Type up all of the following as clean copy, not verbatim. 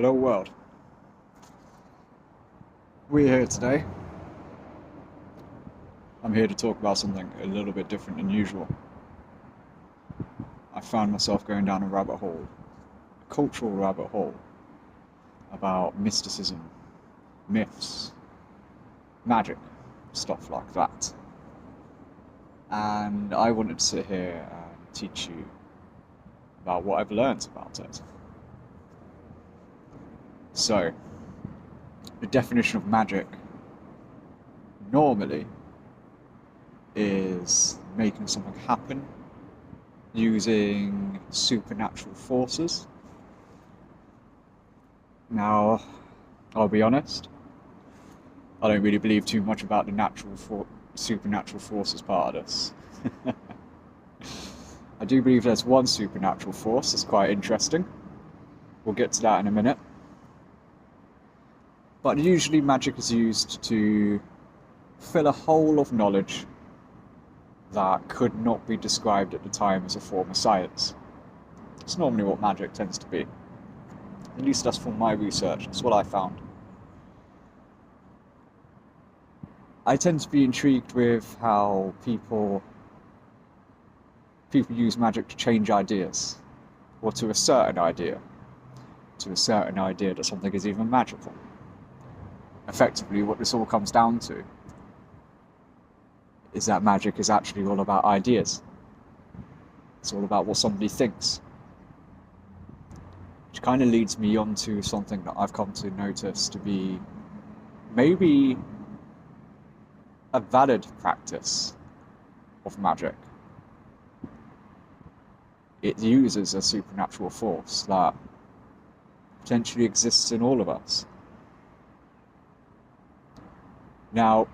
Hello world. We're here today. I'm here to talk about something a little bit different than usual. I found myself going down a rabbit hole, a cultural rabbit hole, about mysticism, myths, magic, stuff like that. And I wanted to sit here and teach you about what I've learned about it. So, the definition of magic normally is making something happen using supernatural forces. Now, I'll be honest, I don't really believe too much about the supernatural forces part of this. I do believe there's one supernatural force that's quite interesting. We'll get to that in a minute. But usually magic is used to fill a hole of knowledge that could not be described at the time as a form of science. It's normally what magic tends to be. At least that's from my research, that's what I found. I tend to be intrigued with how people use magic to change ideas, or to assert an idea that something is even magical. Effectively, what this all comes down to is that magic is actually all about ideas. It's all about what somebody thinks. Which kind of leads me on to something that I've come to notice to be maybe a valid practice of magic. It uses a supernatural force that potentially exists in all of us. Now,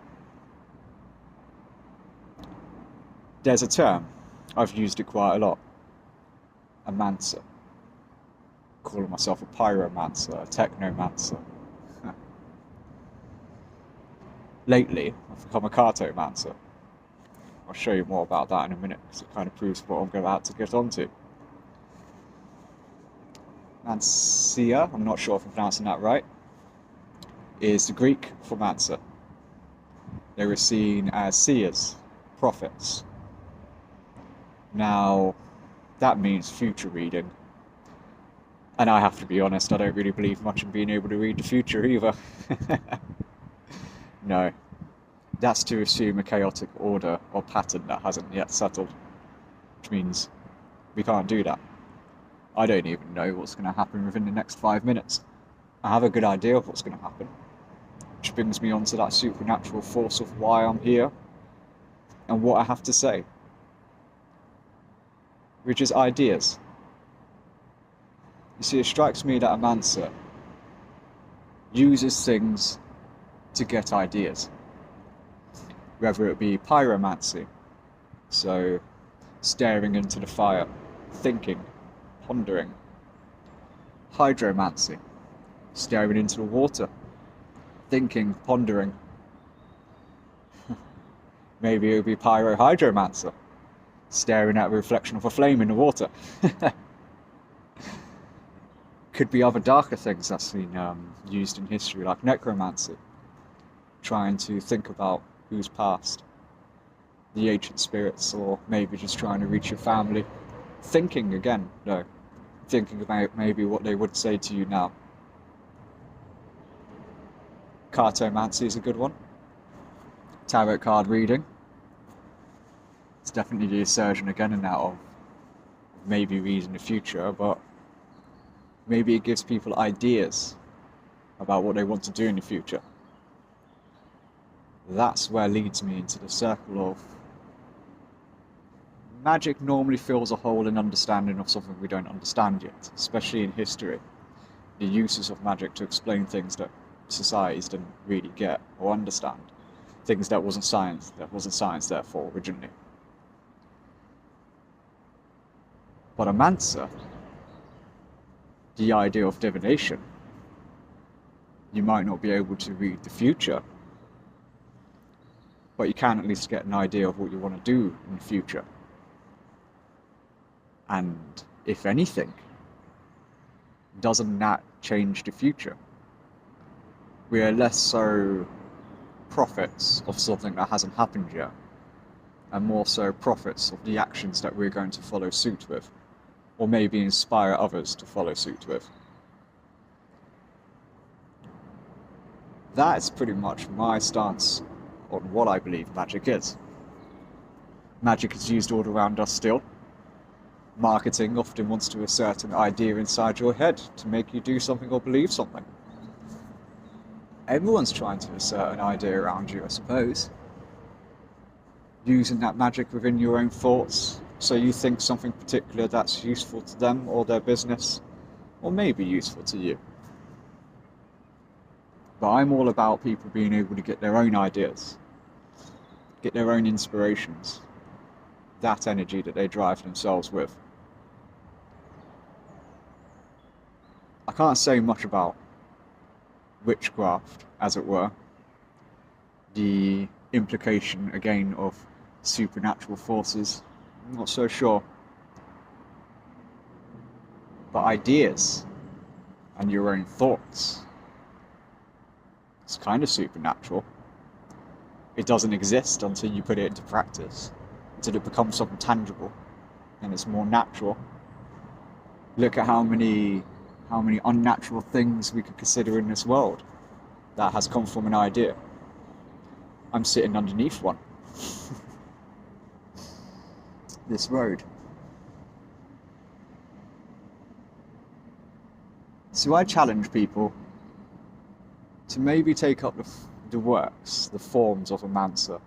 there's a term, I've used it quite a lot, a mancer. Calling myself a pyromancer, a technomancer. Lately, I've become a cartomancer. I'll show you more about that in a minute, because it kind of proves what I'm about to get onto. Mancia, I'm not sure if I'm pronouncing that right, is the Greek for mancer. They were seen as seers, prophets. Now, that means future reading. And I have to be honest, I don't really believe much in being able to read the future either. No. That's to assume a chaotic order or pattern that hasn't yet settled. Which means we can't do that. I don't even know what's going to happen within the next 5 minutes. I have a good idea of what's going to happen. Which brings me on to that supernatural force of why I'm here and what I have to say. Which is ideas. You see, it strikes me that a mancer uses things to get ideas. Whether it be pyromancy, so staring into the fire, thinking, pondering. Hydromancy, staring into the water, thinking, pondering. Maybe it would be pyrohydromancer, staring at a reflection of a flame in the water. Could be other darker things that's been used in history, like necromancy, trying to think about who's passed, the ancient spirits, or maybe just trying to reach your family. Thinking again, no, thinking about maybe what they would say to you now. Cartomancy is a good one. Tarot card reading. It's definitely the assertion again and out of maybe reading the future, but maybe it gives people ideas about what they want to do in the future. That's where leads me into the circle of magic normally fills a hole in understanding of something we don't understand yet, especially in history. The uses of magic to explain things that societies didn't really get or understand. Things that wasn't science therefore originally. But a mancer, the idea of divination, you might not be able to read the future, but you can at least get an idea of what you want to do in the future. And if anything, doesn't that change the future. We are less so prophets of something that hasn't happened yet, and more so prophets of the actions that we're going to follow suit with, or maybe inspire others to follow suit with. That's pretty much my stance on what I believe magic is. Magic is used all around us still. Marketing often wants to assert an idea inside your head to make you do something or believe something. Everyone's trying to assert an idea around you, I suppose. Using that magic within your own thoughts, so you think something particular that's useful to them or their business, or maybe useful to you. But I'm all about people being able to get their own ideas, get their own inspirations, that energy that they drive themselves with. I can't say much about witchcraft, as it were, the implication again of supernatural forces. I'm not so sure. But ideas and your own thoughts, it's kind of supernatural. It doesn't exist until you put it into practice, until it becomes something tangible and it's more natural. Look at how many unnatural things we could consider in this world that has come from an idea. I'm sitting underneath one. This road. So I challenge people to maybe take up the works, the forms of a mancer.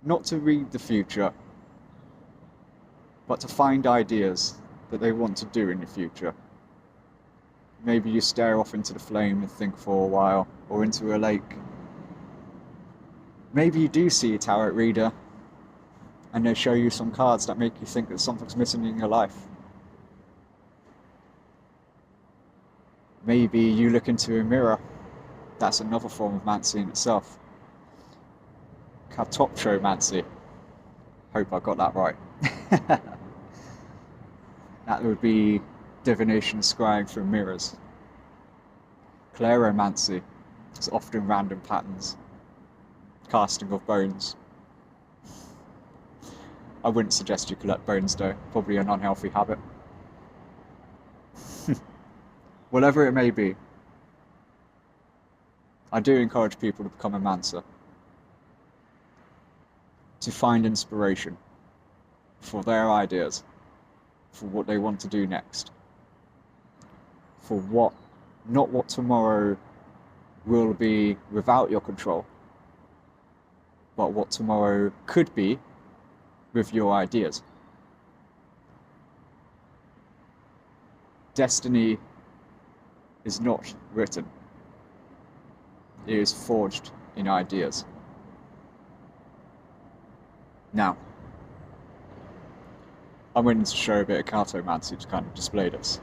Not to read the future, but to find ideas that they want to do in the future. Maybe you stare off into the flame and think for a while, or into a lake. Maybe you do see a tarot reader and they show you some cards that make you think that something's missing in your life. Maybe you look into a mirror. That's another form of mancy in itself. Cartoptromancy. Hope I got that right. That would be divination scrying through mirrors. Clairomancy is often random patterns. Casting of bones. I wouldn't suggest you collect bones though, probably an unhealthy habit. Whatever it may be, I do encourage people to become a mancer, to find inspiration for their ideas, for what they want to do next, for not what tomorrow will be without your control, but what tomorrow could be with your ideas. Destiny is not written. It is forged in ideas. Now, I'm willing to show a bit of cartomancy to kind of display this.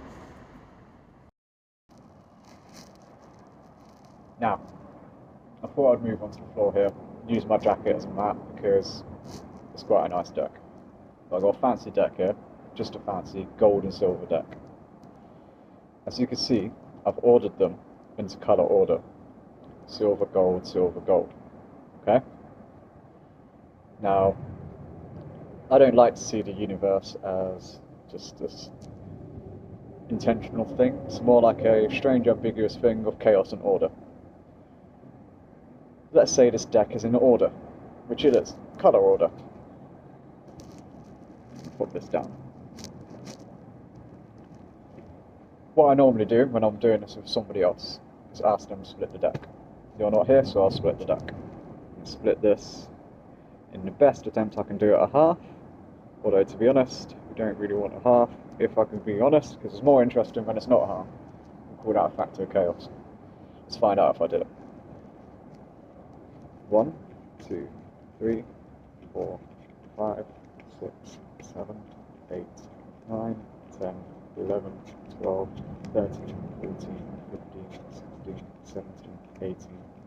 Now, I thought I'd move onto the floor here, use my jacket as a mat because it's quite a nice deck. I've got a fancy deck here, just a fancy gold and silver deck. As you can see, I've ordered them into colour order. Silver, gold, okay? Now, I don't like to see the universe as just this intentional thing. It's more like a strange, ambiguous thing of chaos and order. Let's say this deck is in order, which it is, colour order. Put this down. What I normally do when I'm doing this with somebody else is ask them to split the deck. You're not here, so I'll split the deck. Split this in the best attempt I can do at a half, although to be honest, we don't really want a half, if I can be honest, because it's more interesting when it's not a half. We'll call that a factor of chaos. Let's find out if I did it. 1, 2, 3, 4, 5, 6, 7, 8, 9, 10, 11, 12, 13, 14, 15, 16, 17, 18,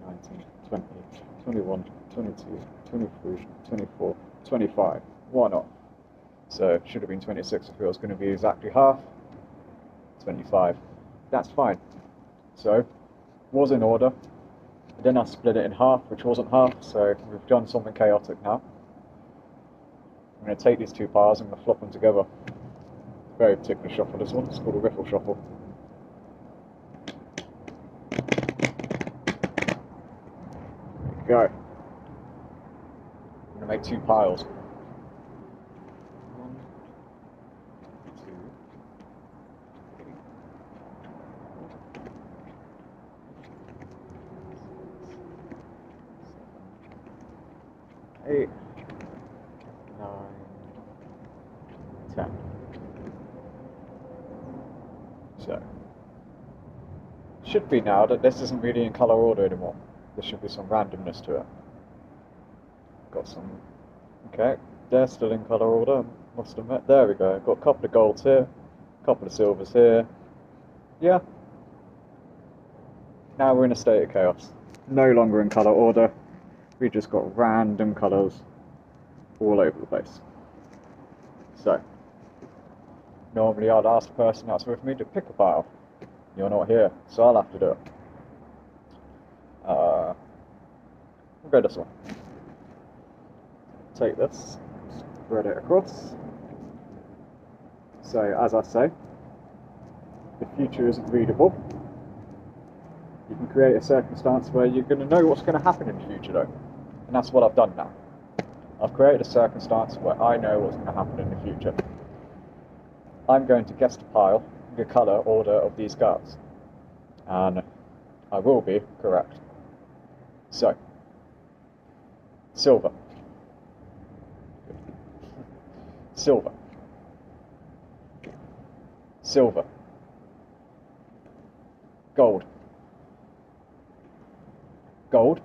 19, 20, 21, 22, 23, 24, 25. Why not? So it should have been 26 if it was going to be exactly half. 25. That's fine. So, was in order. Then I split it in half, which wasn't half, so we've done something chaotic now. I'm going to take these two piles and I'm going to flop them together. Very particular shuffle, this one. It's called a riffle shuffle. There we go. I'm going to make two piles. 1, 2, 3, 8, 9, 10. So, should be now that this isn't really in colour order anymore. There should be some randomness to it. Got some, okay, they're still in colour order, must admit. There we go, got a couple of golds here, a couple of silvers here. Yeah. Now we're in a state of chaos. No longer in colour order. We just got random colours all over the place. So, normally I'd ask the person that's with me to pick a pile. You're not here, so I'll have to do it. We'll go this one. Take this, spread it across. So, as I say, the future isn't readable. You can create a circumstance where you're going to know what's going to happen in the future though. And that's what I've done now. I've created a circumstance where I know what's going to happen in the future. I'm going to guess the pile, the colour order of these cards. And I will be correct. So, silver. Silver. Silver. Gold. Gold.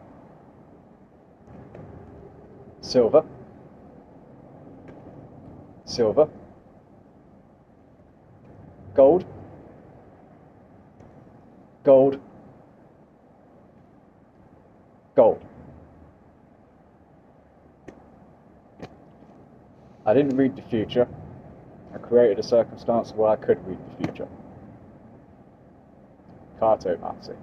Silver. Silver. Gold. Gold. Gold. I didn't read the future. I created a circumstance where I could read the future. Cartomancy.